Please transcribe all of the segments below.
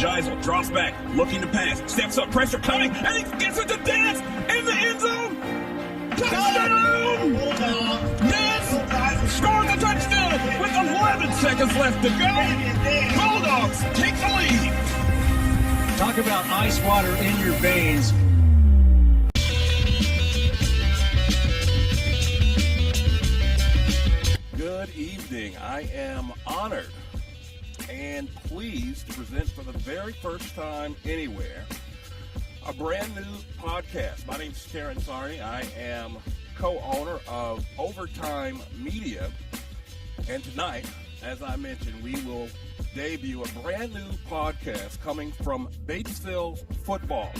Geisel drops back, looking to pass, steps up, pressure coming, and he gets it to Dance in the end zone. Touchdown! Dance scores a touchdown with 11 seconds left to go. Bulldogs take the lead. Talk about ice water in your veins. Good evening. I am honored and pleased to present for the very first time anywhere a brand new podcast. My name is Terrence Arney. I am co-owner of Overtime Media. And tonight, as I mentioned, we will debut a brand new podcast coming from Batesville football.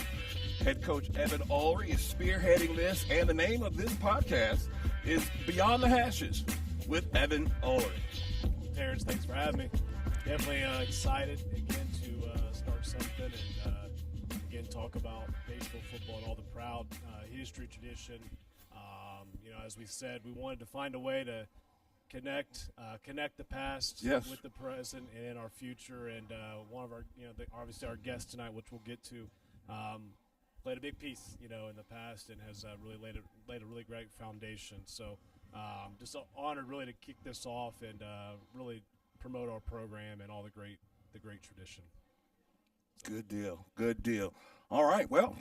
Head coach Evan Ulery is spearheading this, and the name of this podcast is Beyond the Hashes with Evan Ulery. Terrence, thanks for having me. Definitely excited again to start something and again talk about baseball, football, and all the proud history, tradition. As we said, we wanted to find a way to connect the past with the present and our future. And one of our, obviously our guest tonight, which we'll get to, played a big piece, in the past and has really laid a really great foundation. So just honored really to kick this off and really promote our program and all the great tradition. Good deal. All right, well,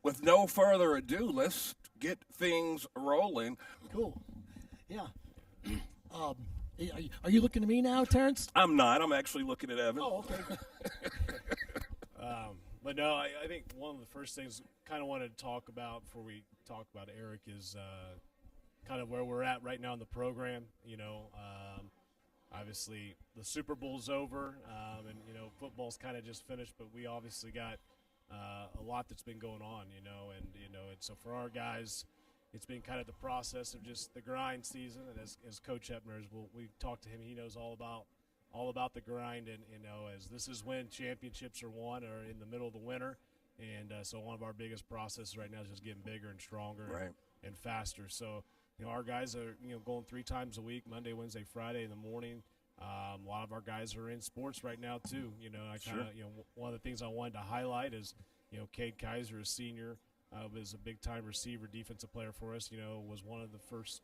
with no further ado, let's get things rolling. Cool. Yeah. Are you looking at me now, Terrence? I'm not. I'm actually looking at Evan. Oh, okay. But no, I think one of the first things kind of wanted to talk about before we talk about Eric is kind of where we're at right now in the program. Obviously the Super Bowl's over, and football's kind of just finished, but we obviously got a lot that's been going on, and so for our guys, it's been kind of the process of just the grind season. And as Coach Heppner, we talked to him, he knows all about the grind, and as this is when championships are won or in the middle of the winter, and so one of our biggest processes right now is just getting bigger and stronger and faster. So our guys are going 3 times a week, Monday, Wednesday, Friday in the morning. A lot of our guys are in sports right now too. One of the things I wanted to highlight is Cade Kaiser, a senior, was a big time receiver, defensive player for us. Was one of the first.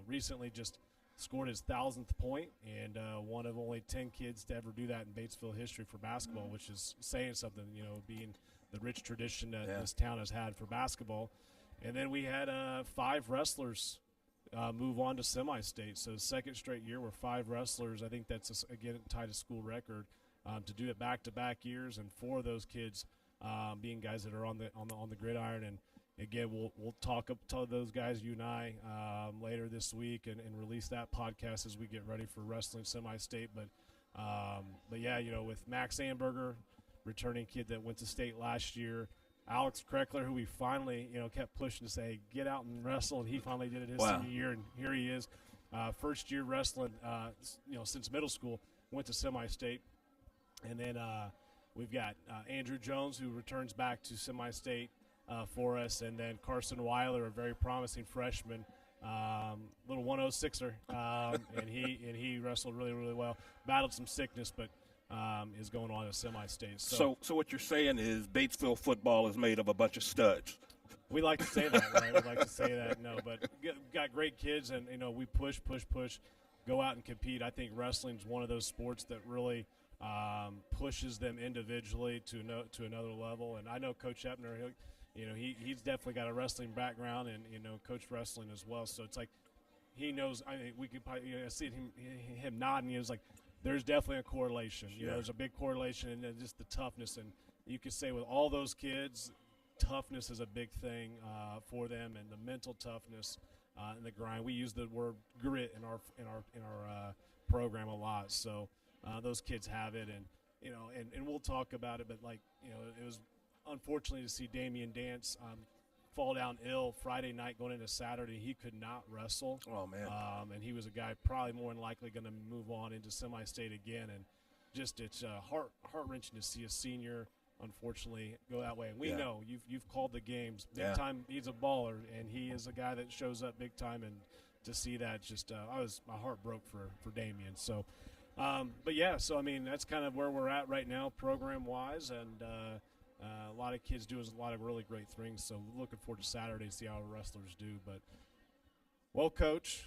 Recently just scored his 1,000th point, and one of only 10 kids to ever do that in Batesville history for basketball, which is saying something. Being the rich tradition that this town has had for basketball. And then we had 5 wrestlers move on to semi-state. So second straight year where 5 wrestlers, I think that's, again, tied a school record, to do it back-to-back years, and 4 of those kids being guys that are on the gridiron. And, again, we'll talk to those guys, you and I, later this week and release that podcast as we get ready for wrestling semi-state. But yeah, with Max Amberger, returning kid that went to state last year, Alex Kreckler, who we finally, kept pushing to say, get out and wrestle, and he finally did it his senior year, and here he is. First year wrestling, since middle school, went to semi-state. And then we've got Andrew Jones, who returns back to semi-state for us, and then Carson Weiler, a very promising freshman, little 106er, and he wrestled really, really well. Battled some sickness, but is going on a semi-state. So what you're saying is Batesville football is made of a bunch of studs. We like to say that, right? We like to say that, no. But got great kids, and, we push, go out and compete. I think wrestling's one of those sports that really pushes them individually to another level. And I know Coach Heppner, he's definitely got a wrestling background and, coached wrestling as well. So it's like he knows. I mean, we could probably see him nodding. He was like, there's definitely a correlation. There's a big correlation, and then just the toughness. And you could say with all those kids, toughness is a big thing for them, and the mental toughness and the grind. We use the word grit in our program a lot. So those kids have it, and and we'll talk about it. But it was unfortunately to see Damian Dance fall down ill Friday night going into Saturday. He could not wrestle. Oh, man. And he was a guy probably more than likely going to move on into semi-state again. And just it's heart-wrenching to see a senior, unfortunately, go that way. And we know you've called the games. Big time, he's a baller, and he is a guy that shows up big time. And to see that, just my heart broke for Damian. So But yeah, so I mean that's kind of where we're at right now, program-wise, and a lot of kids do a lot of really great things. So looking forward to Saturday to see how our wrestlers do. But well, Coach,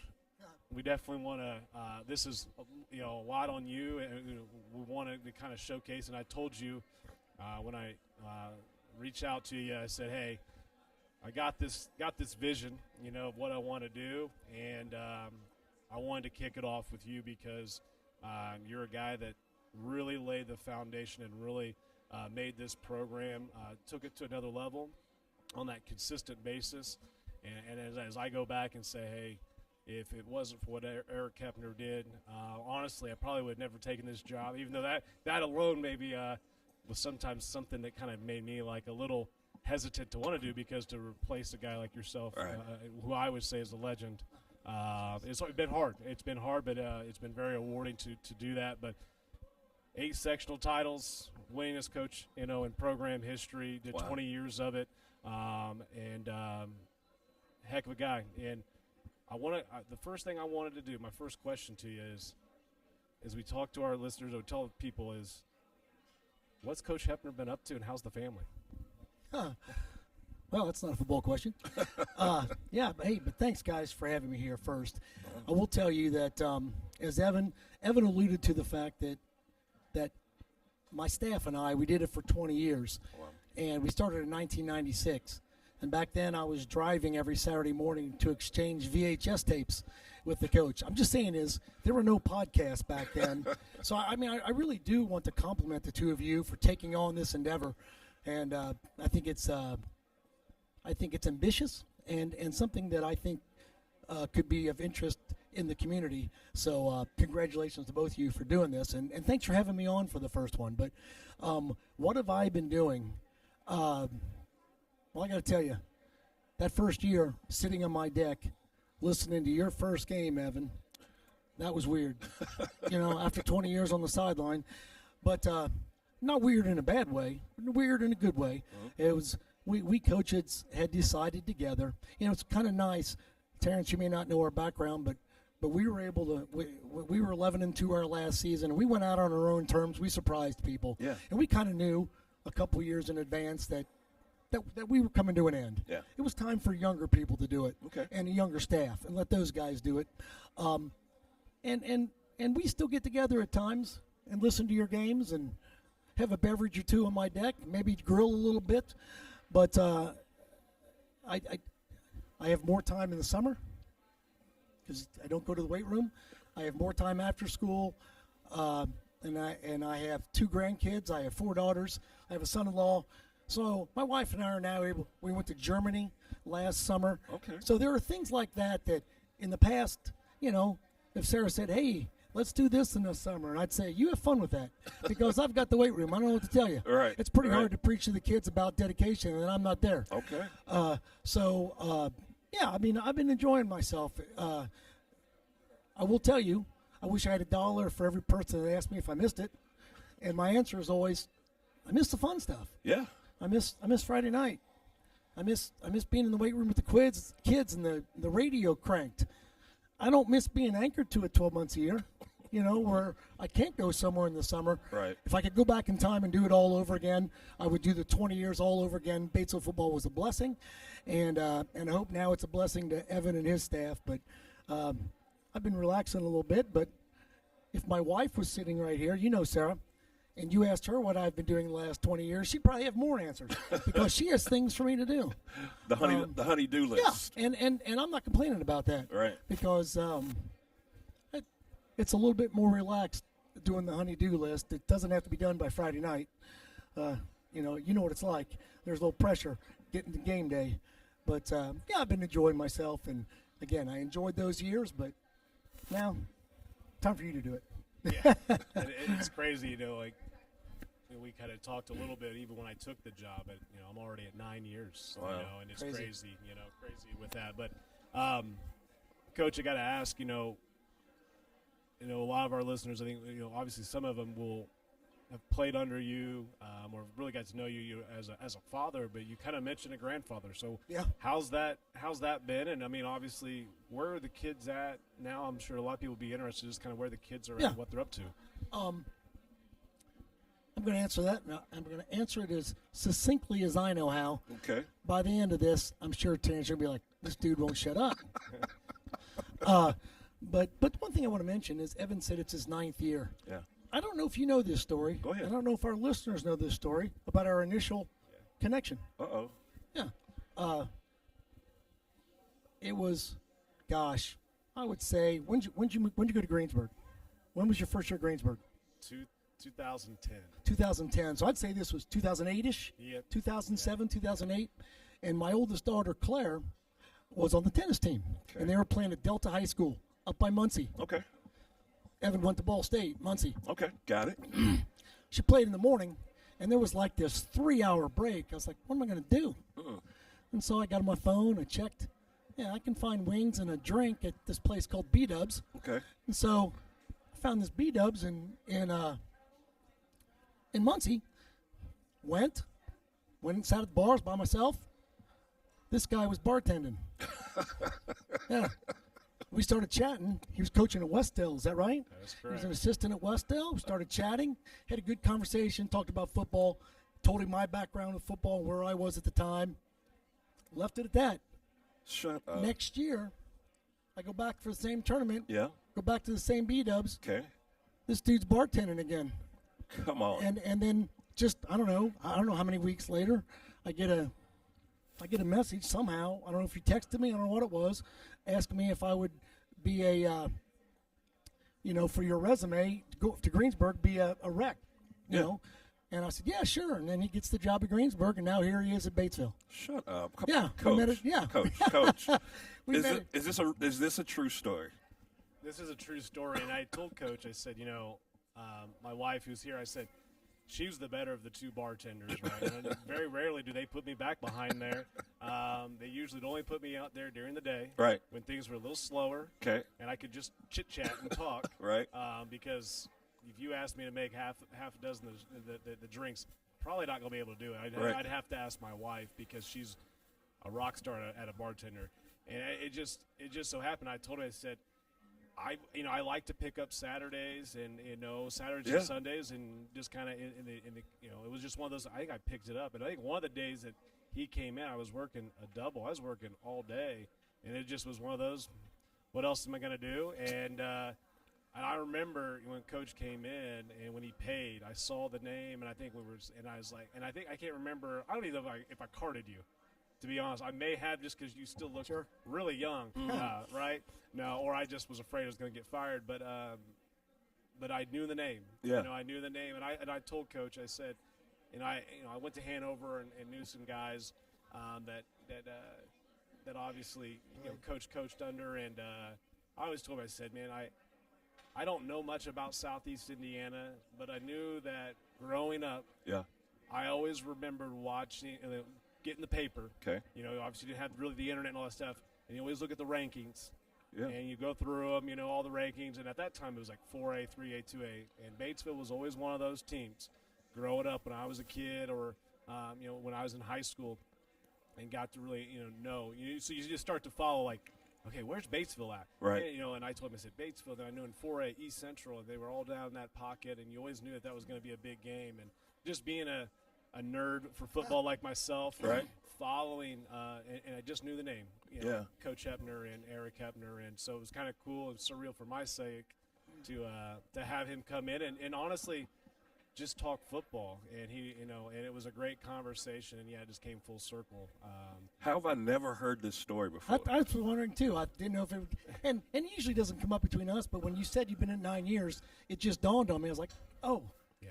we definitely want to. This is a lot on you, and we wanted to kind of showcase. And I told you when I reached out to you, I said, hey, I got this vision, of what I want to do, and I wanted to kick it off with you because you're a guy that really laid the foundation and really made this program, took it to another level on that consistent basis. And as I go back and say, hey, if it wasn't for what Eric Heppner did, honestly, I probably would have never taken this job, even though that alone maybe was sometimes something that kind of made me like a little hesitant to want to do, because to replace a guy like yourself, right. Who I would say is a legend, it's been hard. It's been hard, but it's been very rewarding to do that. But 8 sectional titles, winningest coach, in program history, did 20 years of it, and heck of a guy. And the first thing I wanted to do, my first question to you is, as we talk to our listeners or tell people, is what's Coach Heppner been up to, and how's the family? Well, that's not a football question. But thanks, guys, for having me here first. I will tell you that as Evan alluded to the fact that my staff and I, we did it for 20 years, and we started in 1996. And back then, I was driving every Saturday morning to exchange VHS tapes with the coach. I'm just saying there were no podcasts back then. So, I really do want to compliment the two of you for taking on this endeavor. And I think it's ambitious and something that I think could be of interest in the community. So congratulations to both of you for doing this. And thanks for having me on for the first one. But what have I been doing? Well, I got to tell you, that first year, sitting on my deck, listening to your first game, Evan, that was weird. After 20 years on the sideline. But not weird in a bad way, weird in a good way. It was we coaches had decided together. It's kind of nice. Terrence, you may not know our background, but we were able to. We were 11-2 our last season, and we went out on our own terms. We surprised people, and we kind of knew a couple years in advance that we were coming to an end. Yeah. It was time for younger people to do it, and a younger staff, and let those guys do it. And we still get together at times and listen to your games and have a beverage or two on my deck, maybe grill a little bit. But I have more time in the summer because I don't go to the weight room. I have more time after school, and I have 2 grandkids. I have 4 daughters. I have a son-in-law. So my wife and I are now able. We went to Germany last summer. Okay. So there are things like that in the past, if Sarah said, "Hey, let's do this in the summer," and I'd say, "You have fun with that," because I've got the weight room. I don't know what to tell you. Right. It's pretty hard to preach to the kids about dedication, and I'm not there. Okay. I've been enjoying myself. I will tell you, I wish I had $1 for every person that asked me if I missed it, and my answer is always, I miss the fun stuff. Yeah. I miss Friday night. I miss being in the weight room with the kids and the radio cranked. I don't miss being anchored to it 12 months a year, where I can't go somewhere in the summer. Right. If I could go back in time and do it all over again, I would do the 20 years all over again. Batesville football was a blessing, and I hope now it's a blessing to Evan and his staff. But I've been relaxing a little bit. But if my wife was sitting right here, Sarah, and you asked her what I've been doing the last 20 years, she'd probably have more answers because she has things for me to do. The honey-do list. Yeah, and I'm not complaining about that. Right. Because it's a little bit more relaxed doing the honey-do list. It doesn't have to be done by Friday night. You know what it's like. There's a little pressure getting to game day. But, I've been enjoying myself. And, again, I enjoyed those years, but now time for you to do it. Yeah, it's crazy, we kind of talked a little bit even when I took the job. I'm already at 9 years, wow. And it's crazy with that. But, Coach, I got to ask, a lot of our listeners, I think, obviously some of them will have played under you or really got to know you as a father, but you kind of mentioned a grandfather. So how's that been? And, obviously, where are the kids at now? I'm sure a lot of people will be interested just kind of where the kids are and what they're up to. I'm going to answer that. I'm going to answer it as succinctly as I know how. Okay. By the end of this, I'm sure Terrence will be like, this dude won't shut up. But one thing I want to mention is Evan said it's his 9th year. Yeah. I don't know if you know this story. Go ahead. I don't know if our listeners know this story about our initial connection. Uh-oh. Yeah. It was, gosh, I would say, when'd you go to Greensburg? When was your first year at Greensburg? 2010. 2010. So I'd say this was 2008-ish, Yep. 2007, 2008. And my oldest daughter, Claire, was on the tennis team. Okay. And they were playing at Delta High School up by Muncie. Okay. Evan went to Ball State, Muncie. Okay. Got it. She played in the morning, and there was like this 3-hour break. I was like, what am I going to do? And so I got on my phone. I checked. Yeah, I can find wings and a drink at this place called B-Dubs. Okay. And so I found this B-Dubs in Muncie. Went and sat at the bars by myself. This guy was bartending. Yeah. We started chatting. He was coaching at Westdale. Is that right? That's He was correct. an assistant at Westdale. We started chatting. Had a good conversation. Talked about football. Told him my background with football, where I was at the time. Left it at that. Shut up. Next year, I go back for the same tournament. Yeah. Go back to the same B-Dubs. Okay. This dude's bartending again. Come on. And then just I don't know how many weeks later, I get a message somehow. I don't know if you texted me. I don't know what it was, asking me if I would be a for your resume to go to Greensburg, be a rec, you Yeah. know. And I said, yeah, sure. And then he gets the job at Greensburg, and now here he is at Batesville. Shut up. Come Yeah, on, we Coach. met it- yeah. Coach. We Is, met it, is this a true story? This is a true story, and I told Coach, I said, my wife who's here, I said, she was the better of the two bartenders, right? And very rarely do they put me back behind there. They usually only put me out there during the day, Right. when things were a little slower, Okay. and I could just chit-chat and talk. Right. Because if you asked me to make half a dozen of the drinks, probably not going to be able to do it. Right. I'd have to ask my wife because she's a rock star at a bartender. And it just so happened. I told her, I said, I like to pick up Saturdays and Saturdays Yeah. and Sundays and just kind of in the it was just one of those. I think I picked it up, and I think one of the days that he came in, I was working a double. I was working all day, and it just was one of those. What else am I going to do? And I remember when Coach came in and when he paid, I saw the name, and I think I was like, and I think I can't remember. I don't even know if I carded you. To be honest, I may have just because you still look really young, right? No, or I just was afraid I was going to get fired. But I knew the name. Yeah. I knew the name, and I told Coach, I said, I went to Hanover and knew some guys that obviously Coach coached under, and I always told him, I said, man, I don't know much about Southeast Indiana, but I knew that growing up, Yeah. I always remembered watching. Getting the paper. Okay. Obviously you didn't have really the internet and all that stuff, and you always look at the rankings. Yeah. And you go through them, all the rankings, and at that time it was like 4A, 3A, 2A, and Batesville was always one of those teams. Growing up when I was a kid, or when I was in high school, and got to really know. So you just start to follow like, okay, where's Batesville at? Right. And I told him, I said Batesville. Then I knew in 4A East Central, and they were all down in that pocket, and you always knew that was going to be a big game. And just being a nerd for football like myself, Right. Following, and I just knew the name, Yeah. Coach Heppner and Eric Heppner, and so it was kind of cool and surreal for my sake to have him come in and honestly just talk football, and he and it was a great conversation, and it just came full circle. How have I never heard this story before? I was wondering too. I didn't know if it would, and it usually doesn't come up between us. But when you said you've been in 9 years, it just dawned on me. I was like, oh. Yeah.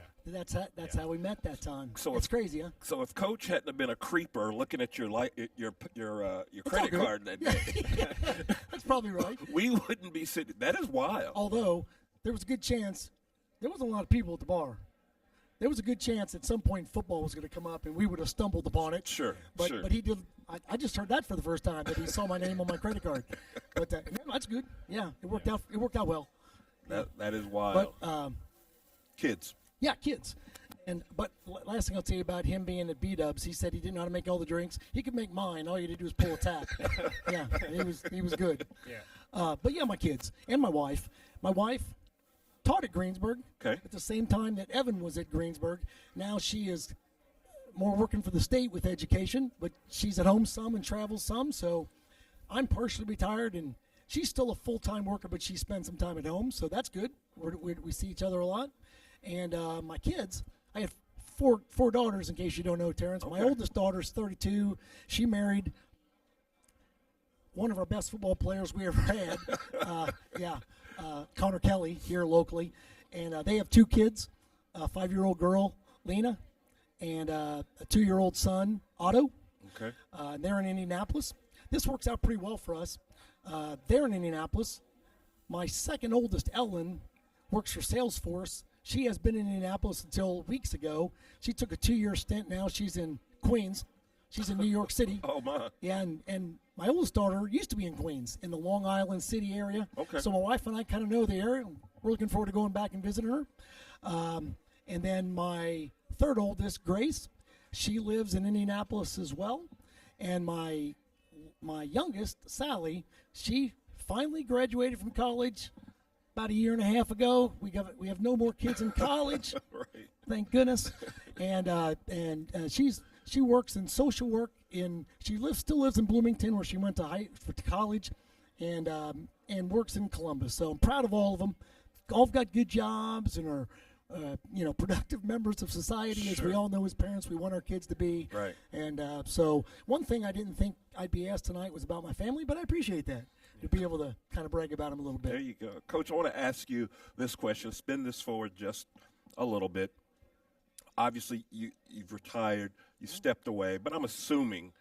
That's how we met that time. So it's crazy, huh? So if Coach hadn't have been a creeper looking at your credit good. card that day, That's probably right. we wouldn't be sitting. That is wild. Although there was a good chance, there wasn't a lot of people at the bar. There was a good chance at some point football was going to come up and we would have stumbled upon it. Sure, But sure. but he did. I just heard that for the first time that he saw my name on my credit card. But that's good. Yeah, it worked out. It worked out well. That is wild. But Kids. yeah, kids. But last thing I'll tell you about him being at B-Dubs, he said he didn't know how to make all the drinks. He could make mine. All you had to do was pull a tap. Yeah, he was good. Yeah. But yeah, my kids and my wife. My wife, taught at Greensburg Okay. at the same time that Evan was at Greensburg. Now she is more working for the state with education, but she's at home some and travels some. So I'm partially retired, and she's still a full-time worker, but she spends some time at home, so that's good. We see each other a lot. And my kids, I have four daughters, in case you don't know, Terrence. Okay. My oldest daughter's 32. She married one of our best football players we ever had, Connor Kelly, here locally. And they have 2 kids, a 5-year-old girl, Lena, and a 2-year-old son, Otto. Okay. They're in Indianapolis. This works out pretty well for us. They're in Indianapolis. My second oldest, Ellen, works for Salesforce. She has been in Indianapolis until weeks ago. She took a 2-year stint. Now she's in Queens. She's in New York City. Oh, my. Yeah, and my oldest daughter used to be in Queens, in the Long Island City area. Okay. So my wife and I kind of know the area. We're looking forward to going back and visiting her. And then my third oldest, Grace, she lives in Indianapolis as well. And my youngest, Sally, she finally graduated from college about a year and a half ago. We have no more kids in college. Right. Thank goodness. And she works in social work still lives in Bloomington, where she went to college, and works in Columbus. So I'm proud of all of them. All got good jobs and are productive members of society, as we all know as parents we want our kids to be. Right. And so one thing I didn't think I'd be asked tonight was about my family, but I appreciate that, to be able to kind of brag about them a little bit. There you go. Coach, I want to ask you this question. Spin this forward just a little bit. Obviously, you've retired, you stepped away, but I'm assuming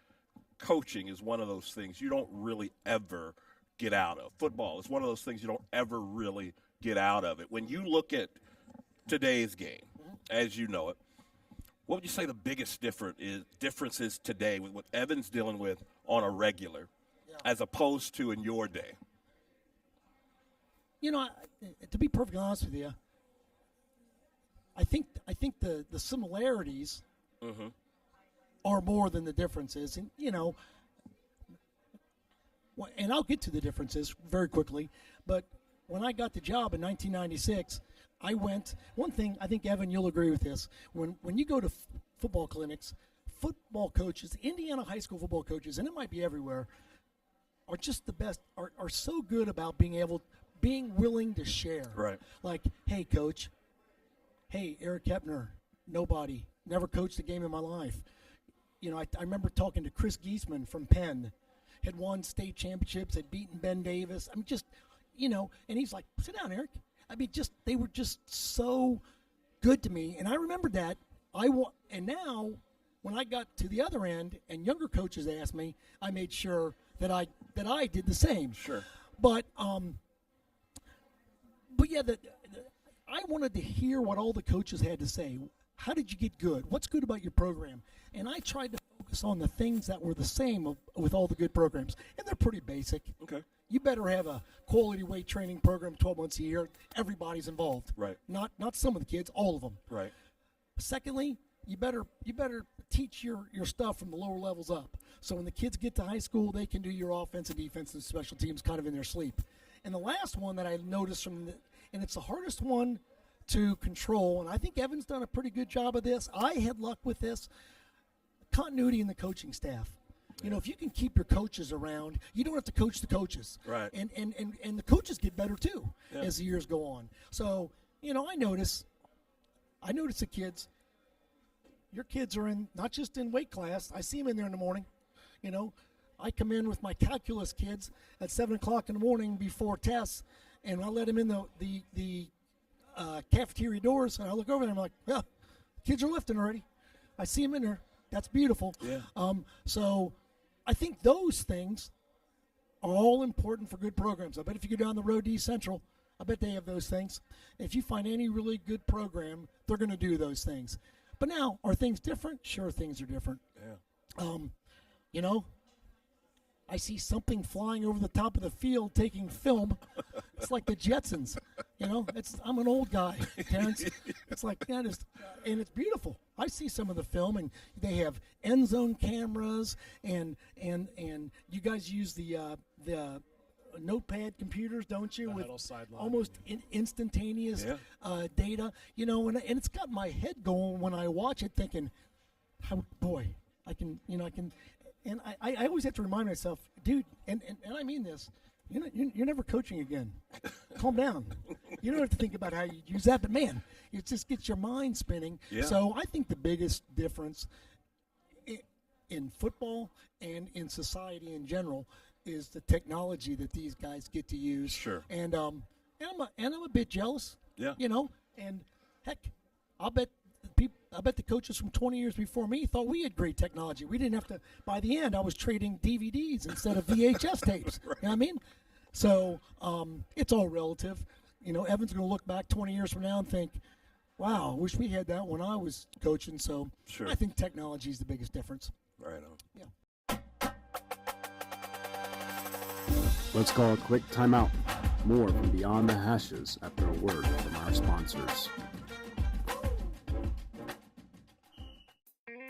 coaching is one of those things you don't really ever get out of. Football is one of those things you don't ever really get out of it. When you look at today's game, as you know it, what would you say the biggest difference is today with what Evan's dealing with on a regular, as opposed to in your day? To be perfectly honest with you, I think the similarities are more than the differences, and and I'll get to the differences very quickly. But when I got the job in 1996, I went. One thing I think, Evan, you'll agree with this. When you go to football clinics, football coaches, Indiana high school football coaches, and it might be everywhere, are just the best. Are so good about being willing to share. Right. Like, hey, coach. Hey, Eric Heppner, nobody, never coached a game in my life. I remember talking to Chris Giesman from Penn, had won state championships, had beaten Ben Davis. I'm just, and he's like, sit down, Eric. They were just so good to me. And I remembered that. And now, when I got to the other end and younger coaches asked me, I made sure that I did the same. Sure. But yeah, I wanted to hear what all the coaches had to say. How did you get good? What's good about your program? And I tried to focus on the things that were the same with all the good programs. And they're pretty basic. Okay. You better have a quality weight training program 12 months a year. Everybody's involved. Right. Not some of the kids, all of them. Right. Secondly, you better teach your stuff from the lower levels up. So when the kids get to high school, they can do your offense and defense and special teams kind of in their sleep. And the last one that I noticed and it's the hardest one to control, and I think Evan's done a pretty good job of this. I had luck with this. Continuity in the coaching staff. If you can keep your coaches around, you don't have to coach the coaches. Right. And the coaches get better too as the years go on. So, I notice the kids. Your kids are not just in weight class. I see them in there in the morning. I come in with my calculus kids at 7 o'clock in the morning before tests, and I let them in the cafeteria doors, and I look over there and I'm like, yeah, kids are lifting already. I see them in there. That's beautiful. Yeah. So I think those things are all important for good programs. I bet if you go down the road to East Central, I bet they have those things. If you find any really good program, they're going to do those things. But now, are things different? Sure, things are different. Yeah. I see something flying over the top of the field taking film. It's like the Jetsons, I'm an old guy, Terrence. It's like that and it's beautiful. I see some of the film, and they have end zone cameras, and you guys use the notepad computers, don't you? The With huddle sideline, almost instantaneous data, and it's got my head going when I watch it, thinking, boy, I can, and I always have to remind myself, dude, and I mean this, you're never coaching again. Calm down. You don't have to think about how you use that, but man, it just gets your mind spinning. Yeah. So I think the biggest difference in football and in society in general is the technology that these guys get to use. Sure. And I'm a bit jealous. Yeah. And heck, I bet the coaches from 20 years before me thought we had great technology. We didn't have to. By the end, I was trading DVDs instead of VHS tapes. Right. You know what I mean? So it's all relative. Evan's going to look back 20 years from now and think, wow, I wish we had that when I was coaching. So sure. I think technology is the biggest difference. Right on. Yeah. Let's call a quick timeout. More from Beyond the Hashes after a word from our sponsors.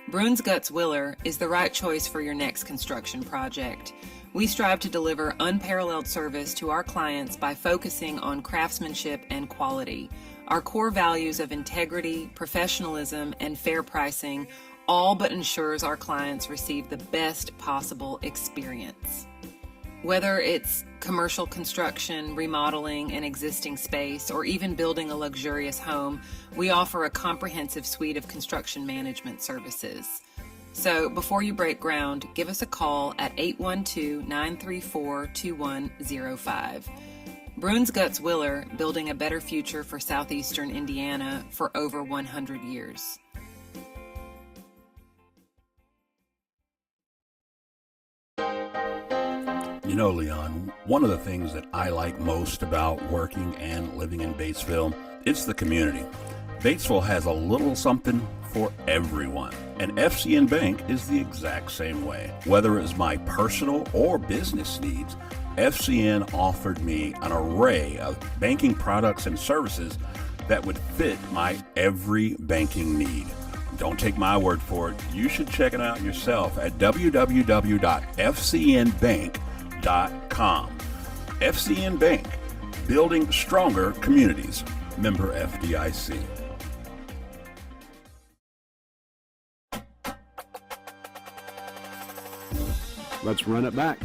Bruins Guts Willer is the right choice for your next construction project. We strive to deliver unparalleled service to our clients by focusing on craftsmanship and quality. Our core values of integrity, professionalism, and fair pricing all but ensures our clients receive the best possible experience. Whether it's commercial construction, remodeling an existing space, or even building a luxurious home, we offer a comprehensive suite of construction management services. So before you break ground, give us a call at 812-934-2105. Bruins Guts Willer, building a better future for southeastern Indiana for over 100 years. Leon, one of the things that I like most about working and living in Batesville, it's the community. Batesville has a little something for everyone, and FCN Bank is the exact same way. Whether it's my personal or business needs, FCN offered me an array of banking products and services that would fit my every banking need. Don't take my word for it. You should check it out yourself at www.fcnbank.com. FCN Bank, building stronger communities. Member FDIC. Let's run it back.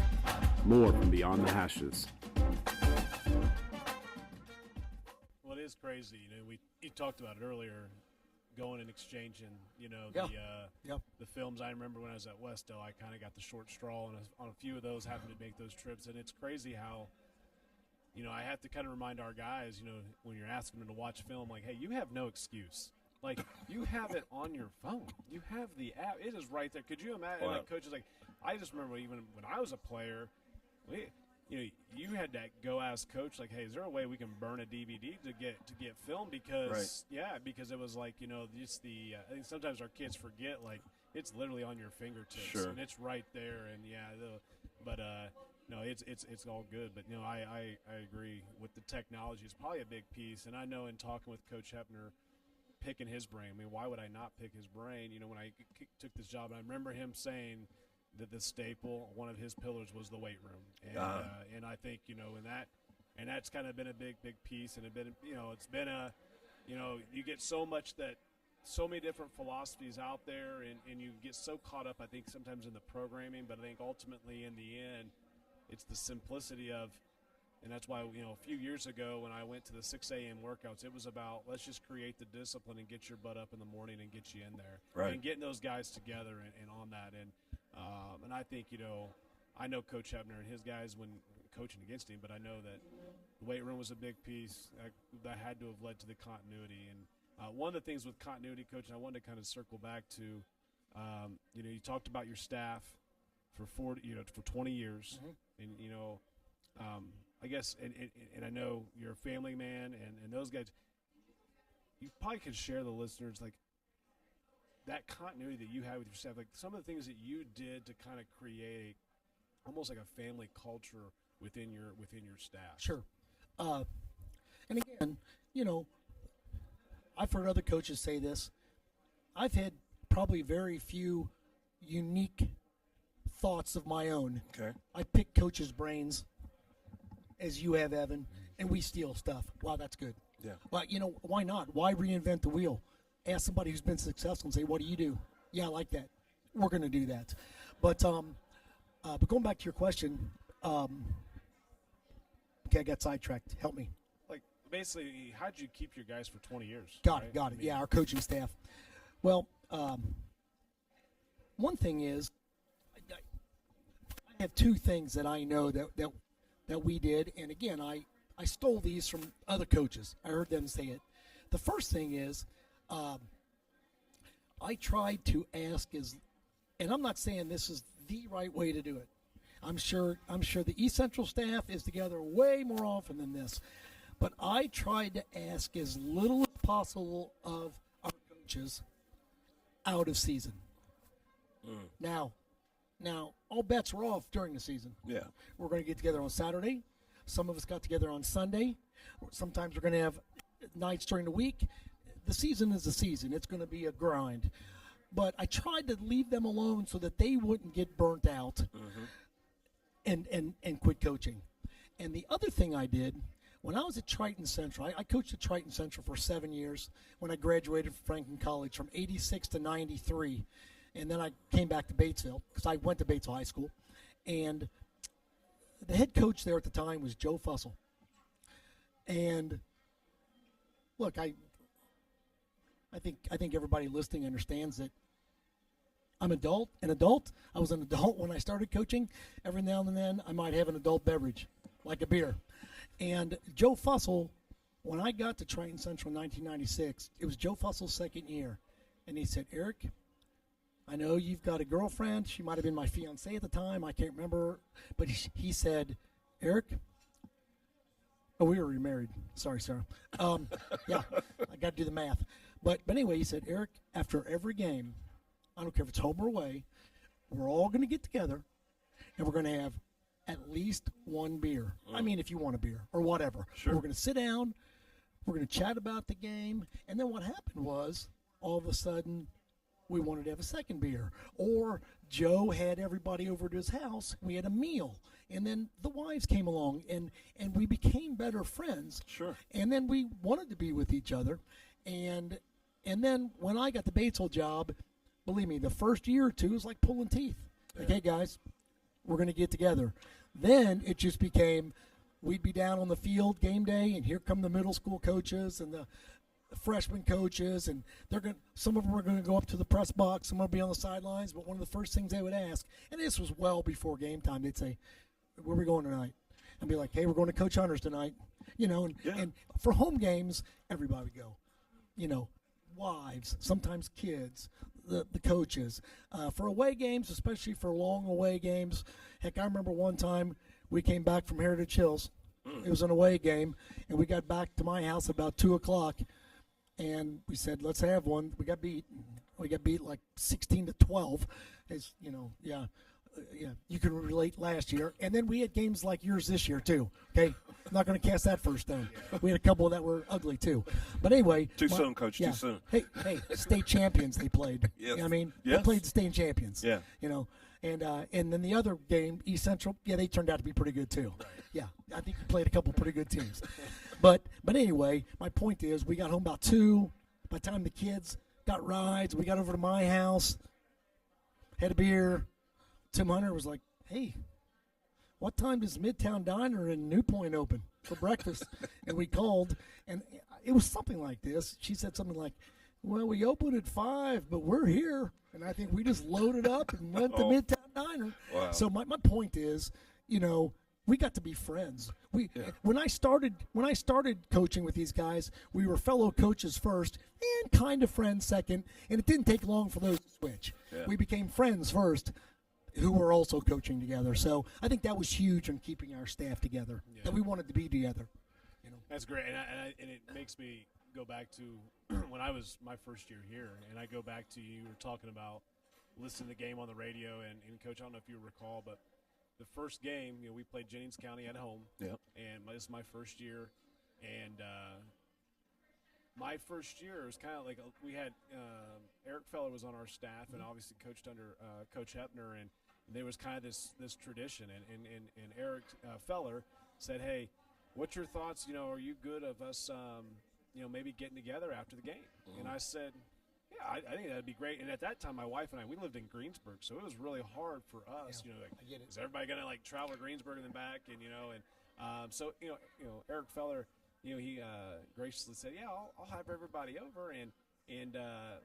More from Beyond the Hashes. Well, it is crazy. You talked about it earlier, going and exchanging, the films. I remember when I was at Westel, I kind of got the short straw on a few of those, having to make those trips. And it's crazy how, I have to kind of remind our guys, when you're asking them to watch film, like, hey, you have no excuse. Like, you have it on your phone. You have the app. It is right there. Could you imagine? Wow. Like, coaches, like, I just remember even when I was a player, you had to go ask coach, like, hey, is there a way we can burn a DVD to get film? Because because it was like, just I think sometimes our kids forget, like, it's literally on your fingertips. Sure. And it's right there. And it's all good. But I agree with the technology. It's probably a big piece. And I know in talking with Coach Heppner, picking his brain, I mean, why would I not pick his brain? When I took this job, I remember him saying that the staple, one of his pillars, was the weight room, and I think in that, and that's kind of been a big piece, and it's been you get so many different philosophies out there, and you get so caught up, I think, sometimes in the programming, but I think ultimately in the end, it's the simplicity of, and that's why a few years ago when I went to the 6 a.m. workouts, it was about let's just create the discipline and get your butt up in the morning and get you in there, right, and getting those guys together and on that. And I think, I know Coach Heppner and his guys when coaching against him, but I know that the weight room was a big piece that had to have led to the continuity. And one of the things with continuity, Coach, and I wanted to kind of circle back to, you talked about your staff for 20 years, mm-hmm. And I guess, and I know you're a family man, and those guys, you probably could share the listeners, like, that continuity that you had with your staff, like some of the things that you did to kind of create almost like a family culture within your staff. Sure. And again, I've heard other coaches say this. I've had probably very few unique thoughts of my own. Okay. I pick coaches' brains as you have, Evan, and we steal stuff. Wow, that's good. Yeah. Well, why not? Why reinvent the wheel? Ask somebody who's been successful and say, what do you do? Yeah, I like that. We're going to do that. But going back to your question, okay, I got sidetracked. Help me. Like, basically, how'd you keep your guys for 20 years? Got right? it. Yeah, our coaching staff. Well, one thing is, I have two things that I know that we did, and again, I stole these from other coaches. I heard them say it. The first thing is, I tried to ask and I'm not saying this is the right way to do it. I'm sure the East Central staff is together way more often than this, but I tried to ask as little as possible of our coaches out of season. Now, all bets were off during the season. Yeah. We're going to get together on Saturday. Some of us got together on Sunday. Sometimes we're going to have nights during the week. The season is the season. It's going to be a grind. But I tried to leave them alone so that they wouldn't get burnt out and quit coaching. And the other thing I did, when I was at Triton Central, I coached at Triton Central for 7 years when I graduated from Franklin College from 86 to 93. And then I came back to Batesville because I went to Batesville High School. And the head coach there at the time was Joe Fussell. And look, I think everybody listening understands that I'm an adult. I was an adult when I started coaching. Every now and then I might have an adult beverage, like a beer. And Joe Fussell, when I got to Triton Central in 1996, it was Joe Fussell's second year. And he said, Eric, I know you've got a girlfriend. She might have been my fiancée at the time. I can't remember. But he said, Eric, we were remarried. Sorry, Sarah. Yeah, I got to do the math. But anyway, he said, Eric, after every game, I don't care if it's home or away, we're all going to get together, and we're going to have at least one beer. I mean, if you want a beer or whatever. Sure. We're going to sit down. We're going to chat about the game. And then what happened was, all of a sudden, we wanted to have a second beer. Or Joe had everybody over to his house. We had a meal. And then the wives came along, and we became better friends. Sure. And then we wanted to be with each other. And then when I got the Batesville job, believe me, the first year or two was like pulling teeth. Like, hey, guys, we're going to get together. Then it just became we'd be down on the field game day, and here come the middle school coaches and the freshman coaches, and some of them are going to go up to the press box, some will be on the sidelines, but one of the first things they would ask, and this was well before game time, they'd say, where are we going tonight? I'd be like, hey, we're going to Coach Hunter's tonight. And for home games, everybody would go. Wives, sometimes kids, the coaches. For away games, especially for long away games, heck, I remember one time we came back from Heritage Hills. It was an away game, and we got back to my house about 2 o'clock, and we said, let's have one. We got beat. We got beat like 16-12. As you can relate last year. And then we had games like yours this year, too. Okay? I'm not going to cast that first stone. We had a couple that were ugly, too. But anyway. Too soon, Coach, too soon. Hey, state champions they played. Yes. They played the state champions. Yeah. And then the other game, East Central, they turned out to be pretty good, too. Right. Yeah, I think we played a couple pretty good teams. But anyway, my point is we got home about 2. By the time the kids got rides, we got over to my house, had a beer. Tim Hunter was like, hey, what time does Midtown Diner in New Point open for breakfast? And we called, and it was something like this. She said something like, well, we opened at 5, but we're here. And I think we just loaded up and went to Midtown Diner. Wow. So my point is, we got to be friends. When I started coaching with these guys, we were fellow coaches first and kind of friends second, and it didn't take long for those to switch. Yeah. We became friends first, who were also coaching together. So I think that was huge in keeping our staff together, that we wanted to be together. That's great, and it makes me go back to when I was my first year here, and I go back to you were talking about listening to the game on the radio, and Coach, I don't know if you recall, but the first game, we played Jennings County at home, and this is my first year, and my first year was kind of like we had Eric Feller was on our staff, and obviously coached under Coach Heppner, and there was kind of this tradition, and Eric Feller said, hey, what's your thoughts? Are you good of us, maybe getting together after the game? And I said, yeah, I think that'd be great. And at that time, my wife and I, we lived in Greensburg, so it was really hard for us. I get it. Is everybody gonna travel to Greensburg and then back? And so Eric Feller, he graciously said, yeah, I'll have everybody over. And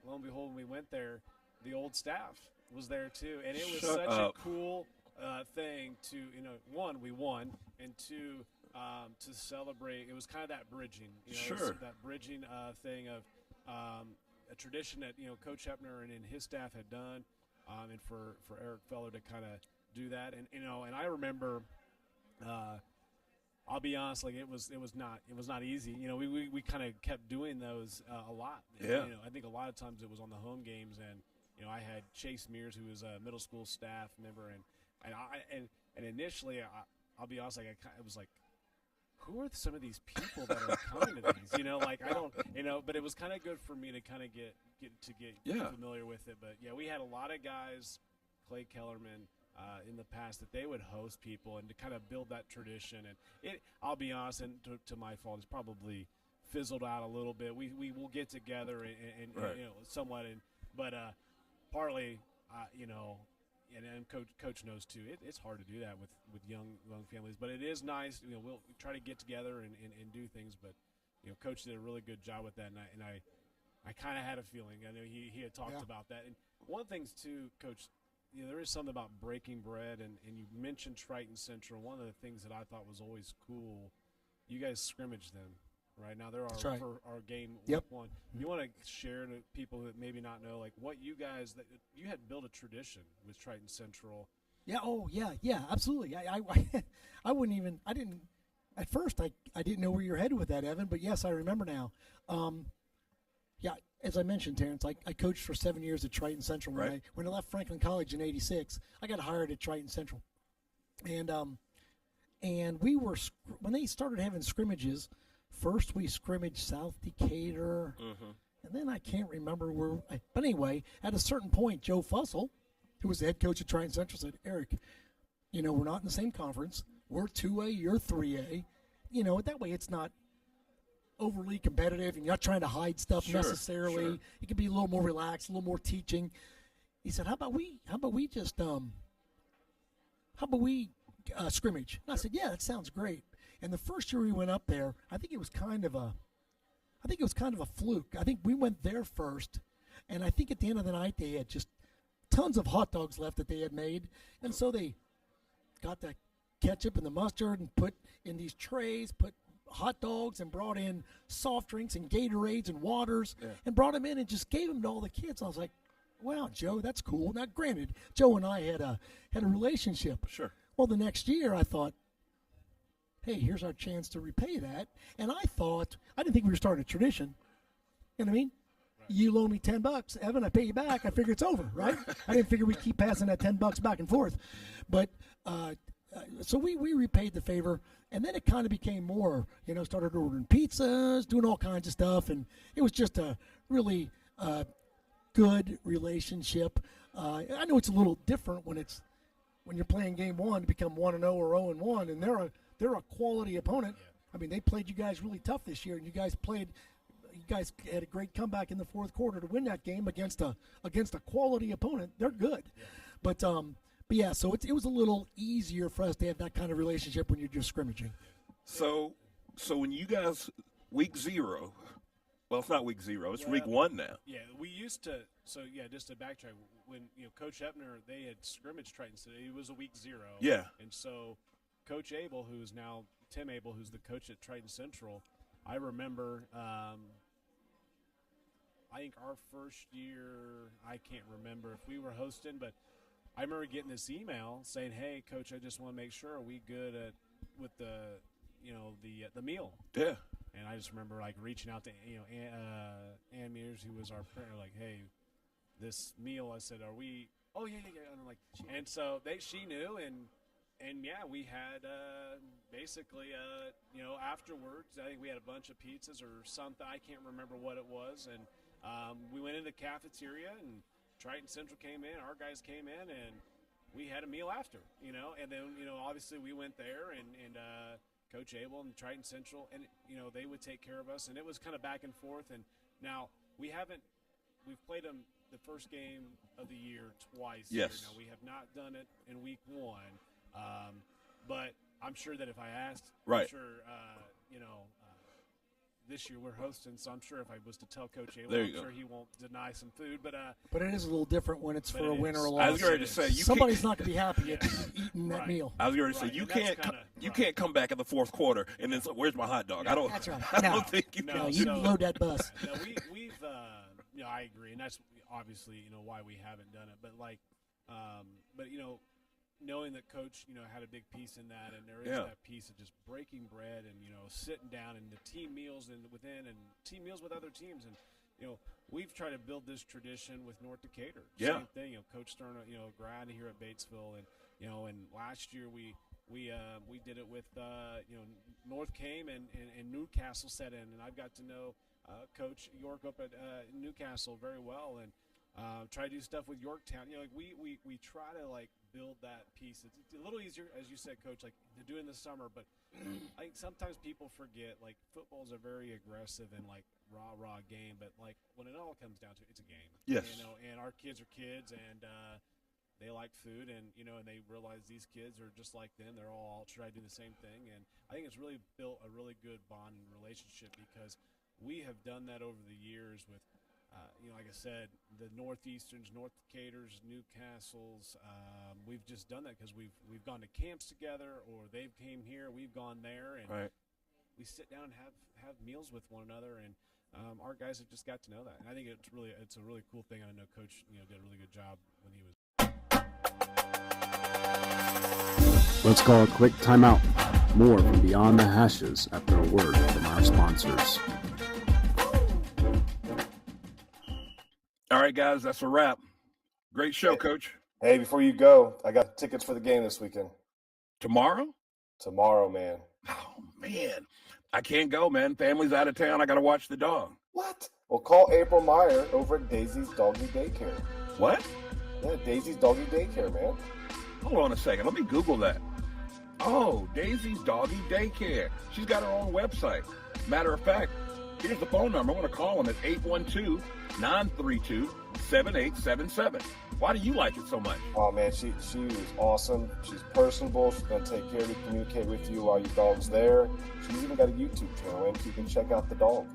lo and behold, when we went there, the old staff was there too, and it was such a cool thing to one, we won, and two, to celebrate. It was kind of that bridging, that bridging thing of a tradition that Coach Heppner and his staff had done, and for Eric Feller to kind of do that, and I remember. I'll be honest, it was not easy. We kind of kept doing those a lot. Yeah. I think a lot of times it was on the home games, and I had Chase Mears, who was a middle school staff member, and initially I'll be honest, it was like, who are some of these people that are coming to these? I don't, but it was kind of good for me to kind of get familiar with it. But yeah, we had a lot of guys, Clay Kellerman. In the past, that they would host people and to kind of build that tradition, and I'll be honest, and to my fault, it's probably fizzled out a little bit. We will get together and right. Somewhat, but partly, and Coach knows too. It's hard to do that with young families, but it is nice. We'll try to get together and do things, but Coach did a really good job with that, and I kind of had a feeling. I know he had talked about that, and one of the things too, Coach. There is something about breaking bread, and you mentioned Triton Central. One of the things that I thought was always cool, you guys scrimmaged them, right? Now, they're for our game week one. You want to share to people that maybe not know, what you guys – that you had built a tradition with Triton Central. Yeah, yeah, absolutely. I wouldn't even – I didn't – at first, I didn't know where you're headed with that, Evan, but yes, I remember now. Yeah, as I mentioned, Terrence, I coached for 7 years at Triton Central. Right. When I left Franklin College in '86, I got hired at Triton Central, and we were when they started having scrimmages. First, we scrimmaged South Decatur, and then I can't remember where. But anyway, at a certain point, Joe Fussell, who was the head coach at Triton Central, said, "Eric, we're not in the same conference. We're 2A, you're 3A. That way it's not." Overly competitive, and you're not trying to hide stuff necessarily. Sure. You can be a little more relaxed, a little more teaching. He said, "How about we just scrimmage?" And I said, "Yeah, that sounds great." And the first year we went up there, I think it was kind of a fluke. I think we went there first, and I think at the end of the night they had just tons of hot dogs left that they had made, and so they got the ketchup and the mustard and put in these trays, put hot dogs and brought in soft drinks and Gatorades and waters and brought them in and just gave them to all the kids. I was like, wow, Joe, that's cool. Now, granted, Joe and I had a relationship. Sure. Well, the next year I thought, hey, here's our chance to repay that. And I didn't think we were starting a tradition. You know what I mean? Right. You loan me $10, Evan, I pay you back. I figure it's over, right? I didn't figure we'd keep passing that $10 back and forth. But so we repaid the favor. And then it kind of became more, started ordering pizzas, doing all kinds of stuff. And it was just a really good relationship. I know it's a little different when you're playing game one to become 1-0 or 0-1, and they're a quality opponent. Yeah. I mean, they played you guys really tough this year, and you guys had a great comeback in the fourth quarter to win that game against a quality opponent. They're good. Yeah. But yeah, so it was a little easier for us to have that kind of relationship when you're just scrimmaging. So when you guys, week 0, well, it's not week 0, it's week 1 now. Yeah, we used to. So yeah, just to backtrack, when Coach Heppner, they had scrimmaged Triton City. It was a week 0. Yeah. And so Coach Abel, who's now Tim Abel, who's the coach at Triton Central, I remember. I think our first year, I can't remember if we were hosting, but I remember getting this email saying, "Hey, Coach, I just want to make sure are we good with the meal." Yeah. And I just remember reaching out to Ann Mears, who was our parent, "Hey, this meal." I said, "Are we?" "Oh yeah." And so she knew, and yeah, we had basically afterwards. I think we had a bunch of pizzas or something. I can't remember what it was, and we went into the cafeteria and. Triton Central came in, our guys came in, and we had a meal after, and then, obviously we went there and Coach Abel and Triton Central, and they would take care of us, and it was kind of back and forth. And now we've played them the first game of the year twice. Yes. Now we have not done it in week 1, but I'm sure that if I asked, right. I'm sure this year we're hosting, so I'm sure if I was to tell Coach Abel, I'm sure he won't deny some food. But it is a little different when it's for a win or a loss. I was going to say somebody's not going to be happy at eating that meal. I was going to say you can't come back in the fourth quarter and then say, "Where's my hot dog?" Yeah, I don't. That's right. I don't think you No, can. you load that bus. No, we've I agree, and that's obviously why we haven't done it. But knowing that Coach had a big piece in that, and there is that piece of just breaking bread and sitting down and the team meals and team meals with other teams, and we've tried to build this tradition with North Decatur. Yeah. Same thing. Coach Stern, grad here at Batesville, and and last year we did it with North came and Newcastle set in, and I've got to know Coach York up at Newcastle very well, and try to do stuff with Yorktown. We try to build that piece. It's a little easier, as you said, Coach, to do in the summer. But I think sometimes people forget football is a very aggressive and rah game. But when it all comes down to it, it's a game. Yes. And our kids are kids, and they like food, and and they realize these kids are just like them. They're all try to do the same thing, and I think it's really built a really good bond and relationship because we have done that over the years with. Like I said, the Northeasterns, North Decaturs, Newcastles, we've just done that because we've gone to camps together, or they've came here, we've gone there, and we sit down and have meals with one another, and our guys have just got to know that. And I think it's a really cool thing. I know Coach did a really good job when he was. Let's call a quick timeout. More from Beyond the Hashes after a word from our sponsors. All right, guys, that's a wrap. Great show, Coach. Hey, before you go, I got tickets for the game this weekend. Tomorrow? Tomorrow, man. Oh, man. I can't go, man. Family's out of town. I got to watch the dog. What? Well, call April Meyer over at Daisy's Doggy Daycare. What? Yeah, Daisy's Doggy Daycare, man. Hold on a second. Let me Google that. Oh, Daisy's Doggy Daycare. She's got her own website. Matter of fact, here's the phone number. I want to call them at 812-932-7877. Why do you like it so much? Oh, man, she is awesome. She's personable. She's going to take care of you, communicate with you while your dog's there. She's even got a YouTube channel, and you can check out the dog.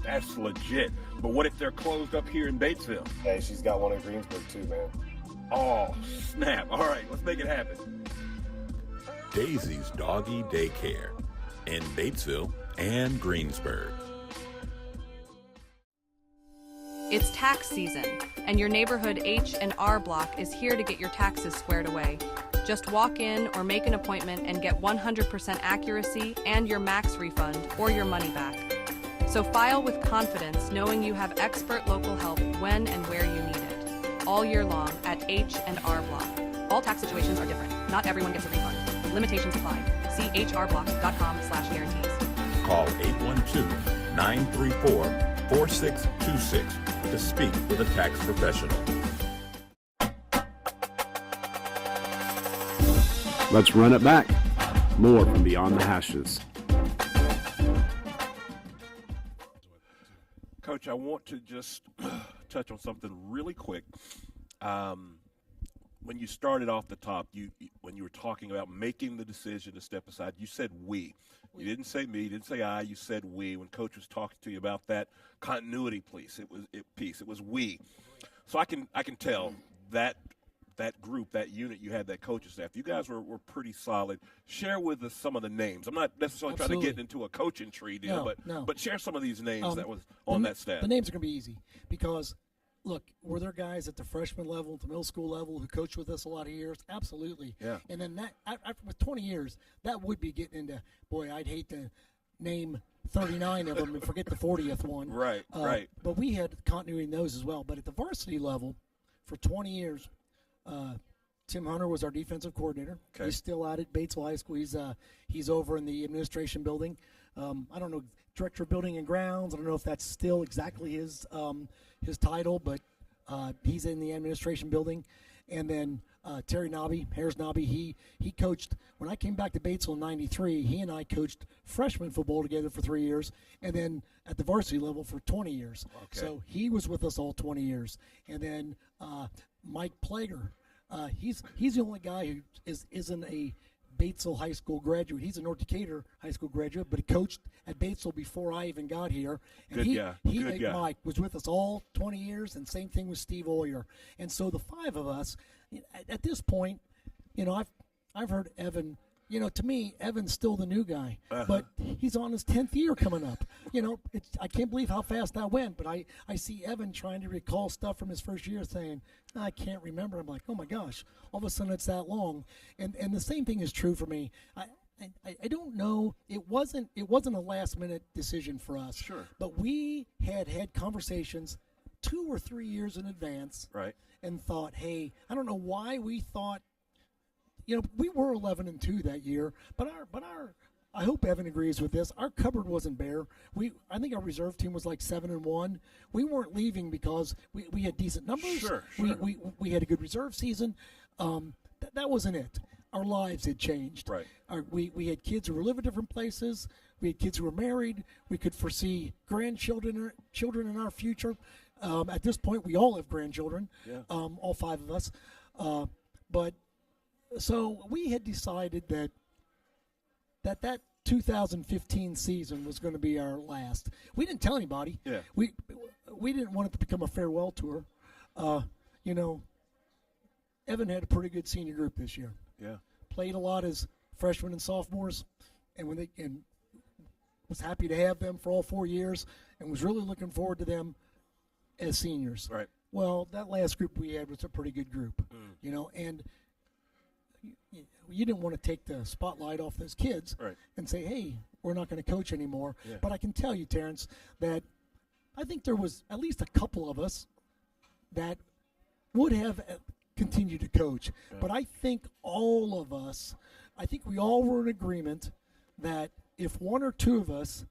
That's legit. But what if they're closed up here in Batesville? Hey, she's got one in Greensburg, too, man. Oh, snap. All right, let's make it happen. Daisy's Doggy Daycare in Batesville and Greensburg. It's tax season, and your neighborhood H&R Block is here to get your taxes squared away. Just walk in or make an appointment and get 100% accuracy and your max refund or your money back. So file with confidence, knowing you have expert local help when and where you need it. All year long at H&R Block. All tax situations are different. Not everyone gets a refund. Limitations apply. See hrblock.com/guarantees. Call 812-934-4626 to speak with a tax professional. Let's run it back. More from Beyond the Hashes. Coach, I want to just touch on something really quick. When you started off the top, when you were talking about making the decision to step aside, you said we. You didn't say me, you didn't say I, you said we. When Coach was talking to you about that continuity piece, it was we. So I can tell that group, that unit you had, that coaching staff, you guys were pretty solid. Share with us some of the names. I'm not necessarily trying to get into a coaching tree deal, but share some of these names that was on that staff. The names are going to be easy because, look, were there guys at the freshman level, the middle school level who coached with us a lot of years? Absolutely. Yeah. And then with 20 years, that would be getting into, boy, I'd hate to name 39 of them and forget the 40th one. Right, right. But we had continuity in those as well. But at the varsity level, for 20 years, Tim Hunter was our defensive coordinator. Okay. He's still out at Batesville High School. He's over in the administration building. I don't know, director of building and grounds. I don't know if that's still exactly his title, but he's in the administration building. And then Terry Nobby, Harris Nobby, he coached, when I came back to Batesville in 93, he and I coached freshman football together for 3 years, and then at the varsity level for 20 years. Okay. So he was with us all 20 years. And then Mike Plager, he's the only guy who isn't a Batesville High School graduate. He's a North Decatur High School graduate, but he coached at Batesville before I even got here. And Good guy. Mike was with us all 20 years, and same thing with Steve Oyer. And so the five of us, at this point, I've heard Evan. To me, Evan's still the new guy, but he's on his 10th year coming up. I can't believe how fast that went, but I see Evan trying to recall stuff from his first year saying, I can't remember. I'm like, oh my gosh, all of a sudden it's that long. And the same thing is true for me. I don't know. It wasn't a last minute decision for us. Sure. But we had conversations 2 or 3 years in advance. Right. And thought, hey, I don't know why we thought, we were 11-2 that year, but our I hope Evan agrees with this. Our cupboard wasn't bare. I think our reserve team was like 7-1. We weren't leaving because we had decent numbers. Sure. We had a good reserve season. That wasn't it. Our lives had changed. Right. We had kids who were living different places. We had kids who were married. We could foresee children in our future. At this point, we all have grandchildren. Yeah. All five of us. So we had decided that 2015 season was going to be our last. We didn't tell anybody. Yeah. We didn't want it to become a farewell tour. Evan had a pretty good senior group this year. Yeah. Played a lot as freshmen and sophomores, and was happy to have them for all 4 years, and was really looking forward to them as seniors. Right. Well, that last group we had was a pretty good group, and you didn't want to take the spotlight off those kids and say, hey, we're not going to coach anymore. Yeah. But I can tell you, Terrence, that I think there was at least a couple of us that would have continued to coach. Yeah. But I think all of us, we all were in agreement that if one or two of us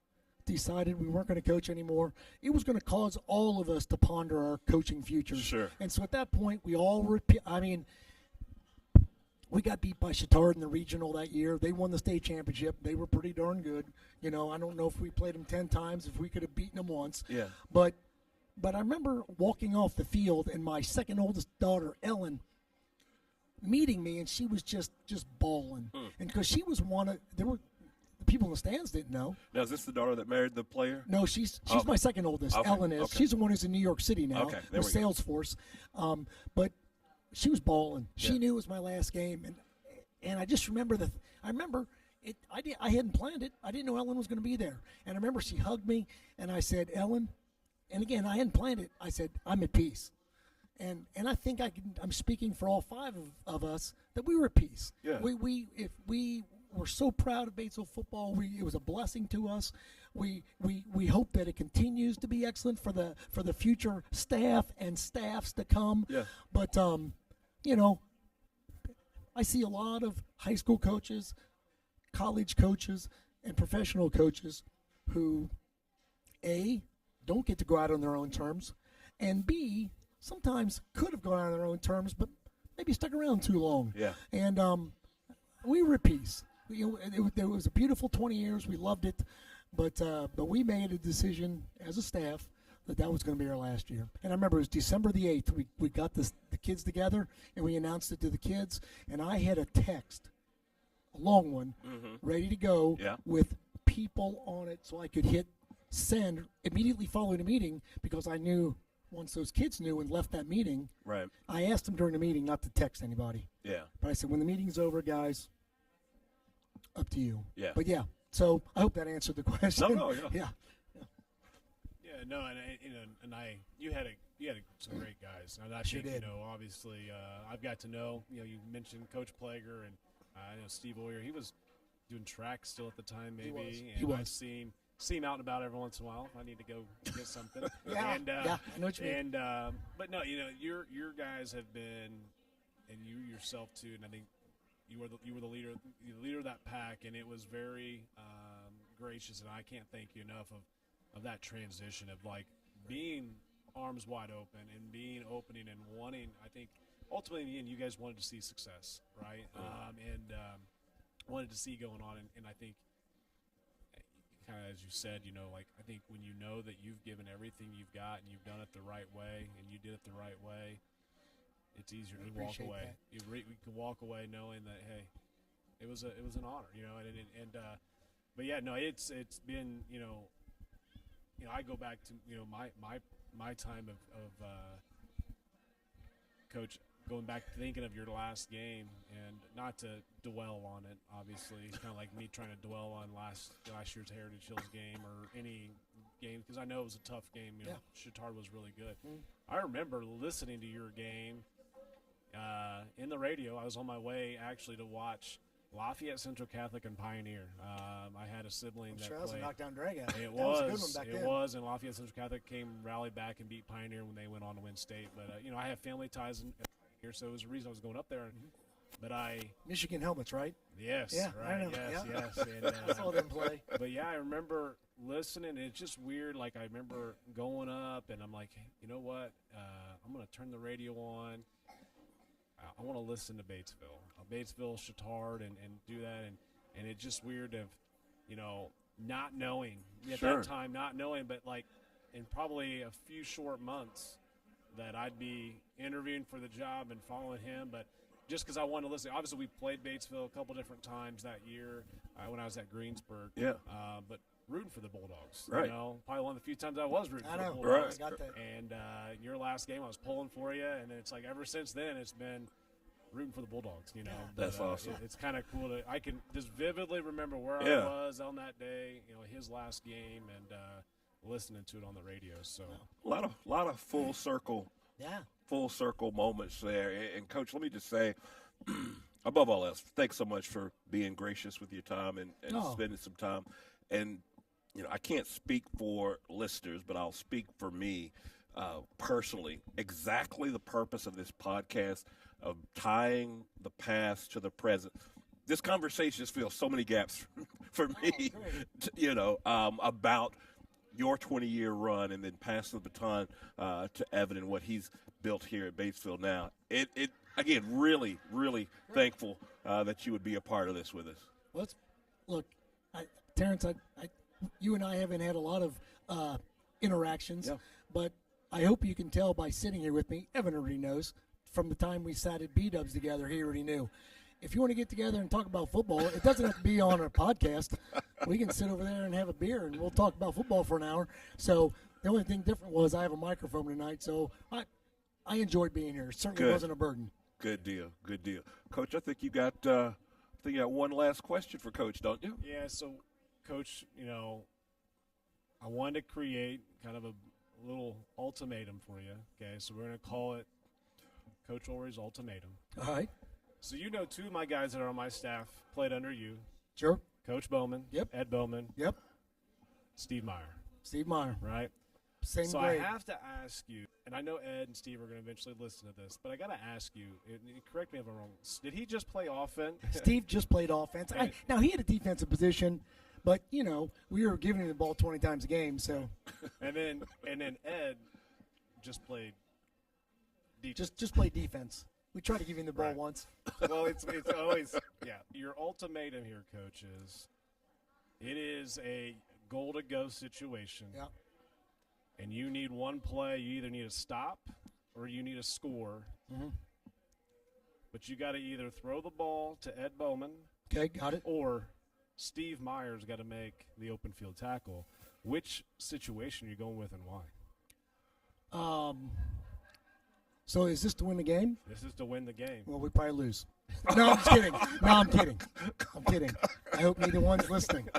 decided we weren't going to coach anymore, it was going to cause all of us to ponder our coaching futures. Sure. And so at that point, we all were, we got beat by Chittard in the regional that year. They won the state championship. They were pretty darn good. I don't know if we played them 10 times, if we could have beaten them once. Yeah. But I remember walking off the field and my second oldest daughter, Ellen, meeting me, and she was just bawling. And because she was the people in the stands didn't know. Now, is this the daughter that married the player? No, she's my second oldest. Okay. Ellen is. Okay. She's the one who's in New York City now there with we go. Salesforce. But she was bawling. She Yeah. knew it was my last game, and I just remember I hadn't planned it. I didn't know Ellen was going to be there, and I remember she hugged me, and I said, Ellen, and again I hadn't planned it. I said, I'm at peace, and I think I'm speaking for all five of us that we were at peace. Yeah. We were so proud of Batesville football. It was a blessing to us. We hope that it continues to be excellent for the future staff and staffs to come. Yeah. But I see a lot of high school coaches, college coaches, and professional coaches who A, don't get to go out on their own terms, and B, sometimes could have gone out on their own terms, but maybe stuck around too long. Yeah. And we were at peace. It was a beautiful 20 years. We loved it, but we made a decision as a staff that was going to be our last year. And I remember it was December the 8th. We got the kids together, and we announced it to the kids. And I had a text, a long one, ready to go with people on it so I could hit send immediately following the meeting, because I knew once those kids knew and left that meeting, right. I asked them during the meeting not to text anybody. Yeah. But I said, when the meeting's over, guys, up to you. Yeah. But yeah, so I hope that answered the question. No, yeah. Yeah. Yeah, no, you had some great guys. And I Sure think, did. Obviously, I've got to know, you mentioned Coach Plager, and I know Steve Oyer. He was doing track still at the time, maybe. He was. I've seen him out and about every once in a while. I need to go get something. Yeah, I know what you mean. But no, your guys have been, and you yourself too, and I think you were the leader of that pack, and it was very gracious, and I can't thank you enough of that transition of like being arms wide open and being opening and wanting. I think ultimately, in the end, you guys wanted to see success, right? And wanted to see going on. And I think, kind of as you said, like I think when you know that you've given everything you've got and you've done it the right way and you did it the right way, it's easier to walk away. We can walk away knowing that, hey, it was an honor, but yeah, no, it's been, I go back to, my time of Coach, going back thinking of your last game, and not to dwell on it, obviously. It's kind of like me trying to dwell on last year's Heritage Hills game or any game, because I know it was a tough game. Chittard was really good. I remember listening to your game in the radio. I was on my way actually to watch Lafayette Central Catholic and Pioneer. I had a sibling that was played. a knockdown dragout. It was a good one back then. It was, and Lafayette Central Catholic rallied back and beat Pioneer when they went on to win state. But I have family ties in Pioneer, so it was the reason I was going up there. But Michigan helmets, right? Yes, yeah, right. I know. Yes. And, I saw them play. But yeah, I remember listening. And it's just weird. Like I remember going up, and I'm like, you know what? I'm going to turn the radio on. I want to listen to Batesville, Chittard, and do that. And it's just weird of, not knowing at that time, but like in probably a few short months that I'd be interviewing for the job and following him. But just because I wanted to listen, obviously we played Batesville a couple different times that year when I was at Greensburg. Yeah. But rooting for the Bulldogs. Right. Probably one of the few times I was rooting for the Bulldogs. Right. I got that. And your last game, I was pulling for you, and it's like ever since then, it's been rooting for the Bulldogs. That's awesome. It's kind of cool I can just vividly remember where I was on that day. His last game, and listening to it on the radio. So a lot of full circle. Yeah. Full circle moments there. And Coach, let me just say, above all else, thanks so much for being gracious with your time and spending some time. And I can't speak for listeners, but I'll speak for me personally. Exactly the purpose of this podcast of tying the past to the present. This conversation just fills so many gaps for me, about your 20-year run and then passing the baton to Evan and what he's built here at Batesville now. It again, really, really thankful that you would be a part of this with us. Look, Terrence, you and I haven't had a lot of interactions, but I hope you can tell by sitting here with me, Evan already knows, from the time we sat at B-Dubs together, he already knew. If you want to get together and talk about football, it doesn't have to be on our podcast. We can sit over there and have a beer, and we'll talk about football for an hour. So the only thing different was I have a microphone tonight, so I enjoyed being here. It certainly wasn't a burden. Good deal. Coach, I think you got one last question for Coach, don't you? Yeah, so, Coach, I wanted to create kind of a little ultimatum for you, okay? So we're going to call it Coach Ulery's Ultimatum. All right. So two of my guys that are on my staff played under you. Sure. Coach Bowman. Yep. Ed Bowman. Yep. Steve Meyer. Steve Meyer. Right? Same so grade. I have to ask you, and I know Ed and Steve are going to eventually listen to this, but I got to ask you, and correct me if I'm wrong, did he just play offense? Steve just played offense. Now, he had a defensive position, but, we were giving him the ball 20 times a game, so. and then Ed just played defense. Just play defense. We tried to give him the ball once. Well, it's always, your ultimatum here, Coach, it is a goal-to-go situation. Yeah. And you need one play. You either need a stop or you need a score. Mm-hmm. But you got to either throw the ball to Ed Bowman. Okay, got it. Or Steve Meyer's got to make the open field tackle. Which situation are you going with and why? So is this to win the game? This is to win the game. Well, we probably lose. No, I'm just kidding. I'm kidding. I hope neither one's listening.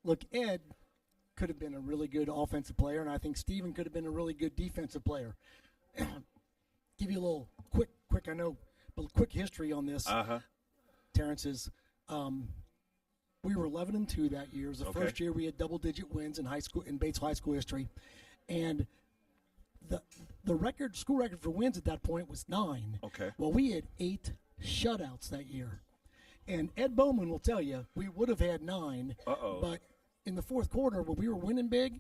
Look, Ed could have been a really good offensive player, and I think Steven could have been a really good defensive player. Give you a little quick history on this. Terrence is, we were 11-2 that year. It was the first year we had double-digit wins in high school in Bates High School history, and the school record for wins at that point was 9. Okay. Well, we had 8 shutouts that year. And Ed Bowman will tell you we would have had 9. Uh-oh. But in the fourth quarter when we were winning big,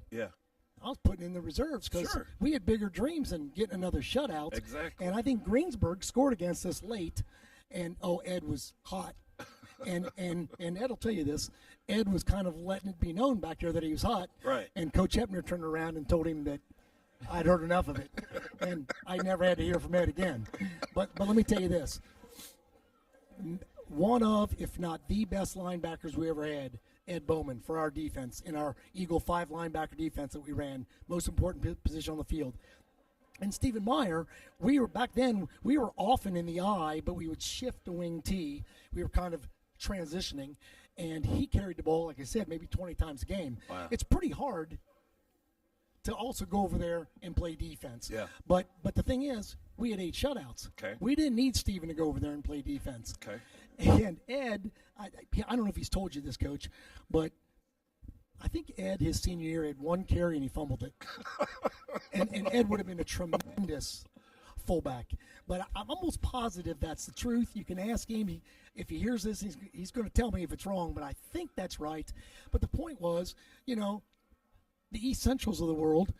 putting in the reserves because we had bigger dreams than getting another shutout. Exactly. And I think Greensburg scored against us late, and Ed was hot. And Ed will tell you this. Ed was kind of letting it be known back there that he was hot. Right. And Coach Heppner turned around and told him that I'd heard enough of it, and I never had to hear from Ed again. But let me tell you this. One of, if not the best linebackers we ever had, Ed Bowman, for our defense, in our Eagle 5 linebacker defense that we ran, most important position on the field. And Stephen Meyer, back then, we were often in the I, but we would shift to wing T. We were kind of transitioning, and he carried the ball, like I said, maybe 20 times a game. Wow. It's pretty hard to also go over there and play defense. Yeah. But the thing is, we had 8 shutouts. Okay. We didn't need Stephen to go over there and play defense. Okay. And Ed, I don't know if he's told you this, Coach, but I think Ed, his senior year, had 1 carry and he fumbled it. and Ed would have been a tremendous fullback. But I'm almost positive that's the truth. You can ask him. If he hears this, he's going to tell me if it's wrong, but I think that's right. But the point was, the East Centrals of the world,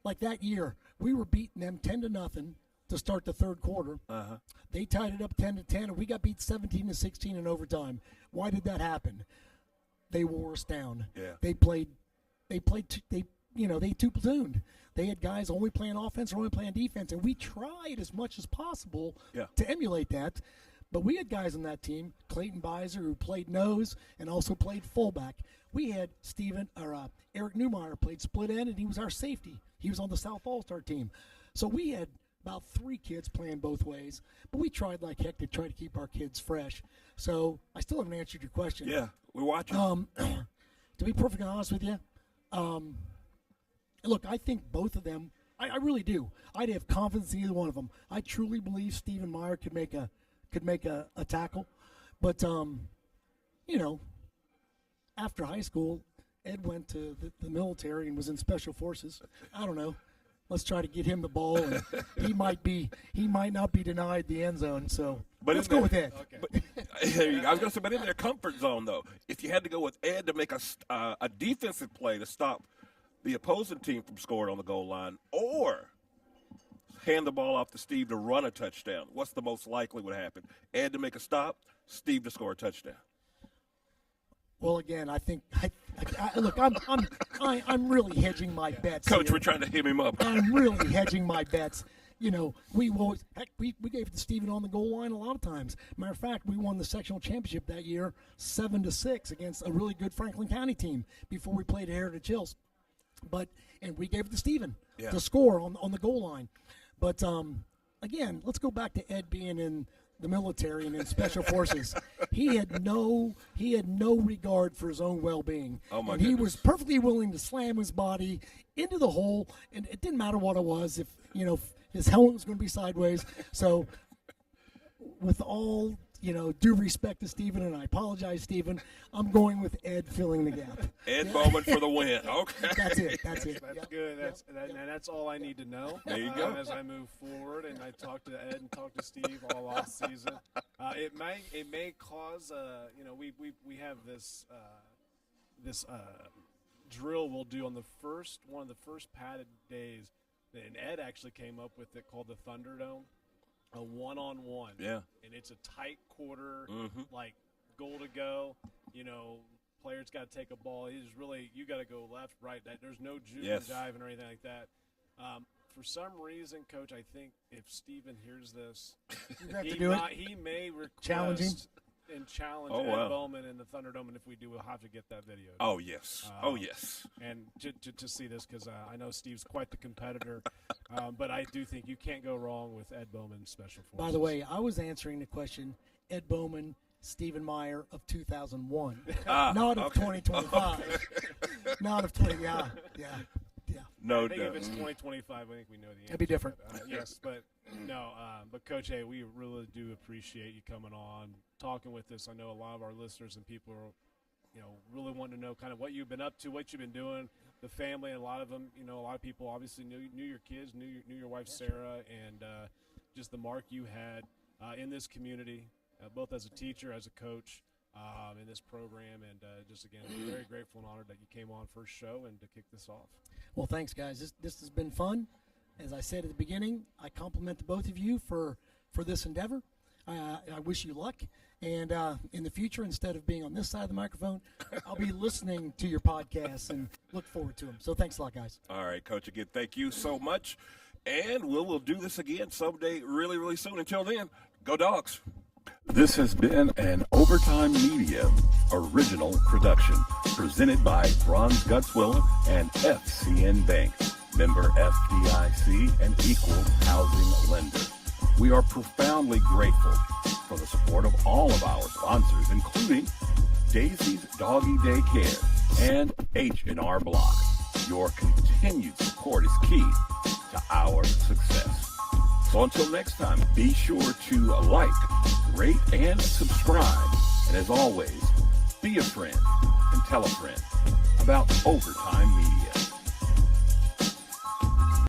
like that year, we were beating them 10-0 to start the third quarter. Uh-huh. They tied it up 10-10, and we got beat 17-16 in overtime. Why did that happen? They wore us down. Yeah. They two-platooned. They had guys only playing offense or only playing defense, and we tried as much as possible to emulate that. But we had guys on that team, Clayton Beiser, who played nose and also played fullback. We had Eric Newmeyer played split end, and he was our safety. He was on the South All-Star team. So we had about 3 kids playing both ways, but we tried like heck to try to keep our kids fresh. So I still haven't answered your question. Yeah, we're watching. To be perfectly honest with you, look, I think both of them, I really do. I'd have confidence in either one of them. I truly believe Stephen Meyer could make a tackle. But, after high school, Ed went to the military and was in special forces. I don't know. Let's try to get him the ball, and he might not be denied the end zone. So let's go with Ed. Okay. But, I was going to say, but in their comfort zone, though, if you had to go with Ed to make a defensive play to stop the opposing team from scoring on the goal line, or hand the ball off to Steve to run a touchdown, what's the most likely would happen? Ed to make a stop, Steve to score a touchdown. Well, again, I think look. I'm really hedging my bets. Coach, here. we're trying to hit him up. I'm really hedging my bets. We gave it to Stephen on the goal line a lot of times. Matter of fact, we won the sectional championship that year 7-6 against a really good Franklin County team before we played at Heritage Hills. And we gave it to Stephen to score on the goal line. But again, let's go back to Ed being in the military and in special forces. He had no regard for his own well-being. Oh my and goodness. He was perfectly willing to slam his body into the hole, and it didn't matter what it was. If his helmet was going to be sideways. So, with all due respect to Stephen, and I apologize, Stephen, I'm going with Ed filling the gap. Ed Bowman for the win. Okay. That's it. That's good. That's all I need to know. There you go. As I move forward, and I talk to Ed and talk to Steve all off season. It may cause we have this drill we'll do on one of the first padded days, and Ed actually came up with it called the Thunderdome. A one-on-one. Yeah. And it's a tight quarter, like goal to go. Players got to take a ball. You got to go left, right. There's no jiving or anything like that. For some reason, Coach, I think if Stephen hears this, he may request challenge Ed Bowman in the Thunderdome, and if we do, we'll have to get that video. Oh, yes. Yes. And to see this, because I know Steve's quite the competitor, but I do think you can't go wrong with Ed Bowman Special Forces. By the way, I was answering the question, Ed Bowman, Stephen Meyer of 2001, not of 2025. Not of 20, yeah. No, I think if it's 2025, I think we know the answer. It'd be different. Yes, but but Coach, hey, we really do appreciate you coming on, talking with us. I know a lot of our listeners and people are, really want to know kind of what you've been up to, what you've been doing, the family, and a lot of them, a lot of people obviously knew your kids, knew your wife Sarah, and just the mark you had in this community, both as a teacher, as a coach. In this program, and just again, very grateful and honored that you came on first show and to kick this off. Well, thanks, guys. This has been fun. As I said at the beginning, I compliment the both of you for this endeavor. I wish you luck. And in the future, instead of being on this side of the microphone, I'll be listening to your podcasts and look forward to them. So thanks a lot, guys. All right, Coach, again, thank you so much. And we'll do this again someday really, really soon. Until then, go Dogs. This has been an Overtime Media original production presented by Bronze Gutzwiller and FCN Bank, member FDIC and equal housing lender. We are profoundly grateful for the support of all of our sponsors, including Daisy's Doggy Daycare and H&R Block. Your continued support is key to our success. So until next time, be sure to like, rate, and subscribe. And as always, be a friend and tell a friend about Overtime Media.